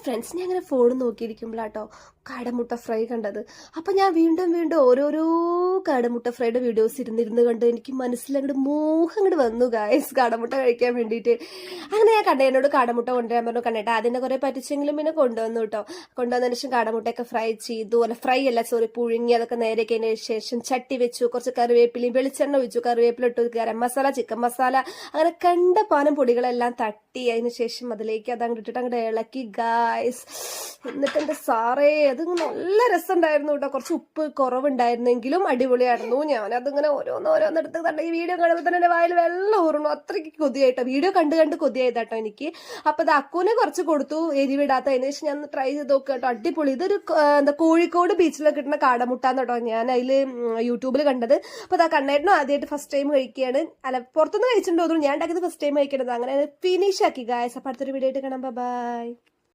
Friends, ഞാൻ അങ്ങനെ phone നോക്കിയിരിക്കുമ്പോഴാട്ടോ കാടമുട്ട ഫ്രൈ കണ്ടത്. അപ്പം ഞാൻ വീണ്ടും വീണ്ടും ഓരോരോ കാടമുട്ട ഫ്രൈയുടെ വീഡിയോസ് ഇരുന്നിരുന്ന് കണ്ട് എനിക്ക് മനസ്സിലങ്ങോട്ട് മോഹം അങ്ങോട്ട് വന്നു ഗായ്സ്, കാടമുട്ട കഴിക്കാൻ വേണ്ടിയിട്ട്. അങ്ങനെ ഞാൻ കണ്ണേനോട് കാടമുട്ട കൊണ്ടുവരാൻ പറഞ്ഞു. കണ്ണേട്ട അതിൻ്റെ കുറേ പറ്റിച്ചെങ്കിലും പിന്നെ കൊണ്ടുവന്നു കേട്ടോ. കൊണ്ടുവന്നതിന് ശേഷം കാടമുട്ടയൊക്കെ ഫ്രൈ ചെയ്തു, അല്ല ഫ്രൈ അല്ല സോറി, പുഴുങ്ങി അതൊക്കെ നേരെക്കതിന് ശേഷം ചട്ടി വെച്ചു, കുറച്ച് കറിവേപ്പിലയും വെളിച്ചെണ്ണ ഒഴിച്ചു, കറിവേപ്പില ഇട്ടു, ഗരം മസാല, ചിക്കൻ മസാല, അങ്ങനെ കണ്ട പാനം പൊടികളെല്ലാം തട്ടി അതിന് ശേഷം അതിലേക്ക് അത് അങ്ങോട്ട് ഇട്ടിട്ട് അങ്ങോട്ട് ഇളക്കി ഗായ്സ്. എന്നിട്ട് എൻ്റെ സാറേ അത് നല്ല രസമുണ്ടായിരുന്നു കേട്ടോ. കുറച്ച് ഉപ്പ് കുറവുണ്ടായിരുന്നെങ്കിലും അടിപൊളിയായിരുന്നു. ഞാനതിങ്ങനെ ഓരോന്നെടുത്ത് കണ്ട ഈ വീഡിയോ കാണുമ്പോൾ തന്നെ എൻ്റെ വായിൽ വെള്ളം ഊറണു, അത്രയ്ക്ക് കൊതിയായിട്ടോ. വീഡിയോ കണ്ട് കൊതിയായതാട്ടോ എനിക്ക്. അപ്പോൾ അത് അക്കൂനെ കുറച്ച് കൊടുത്തു എരിവിടാത്ത. അതിന് ശേഷം ഞാൻ ട്രൈ ചെയ്ത് നോക്കുക കേട്ടോ, അടിപൊളി. ഇതൊരു കോഴിക്കോട് ബീച്ചിലൊക്കെ കിട്ടുന്ന കാടമുട്ടാന്ന് കേട്ടോ ഞാൻ അതിൽ യൂട്യൂബിൽ കണ്ടത്. അപ്പോൾ അത് കണ്ണേട്ടനും ആദ്യമായിട്ട് ഫസ്റ്റ് ടൈം കഴിക്കുകയാണ്. അല്ല, പുറത്തുനിന്ന് കഴിച്ചിട്ടുണ്ടോ, ഞാൻ ഉണ്ടാക്കിയത് ഫസ്റ്റ് ടൈം കഴിക്കണത്. അങ്ങനെ ഫിനിഷ് ആക്കി ഗായ്സ്. അപ്പോൾ അടുത്തൊരു വീഡിയോ ആയിട്ട് കാണാം. ബൈ.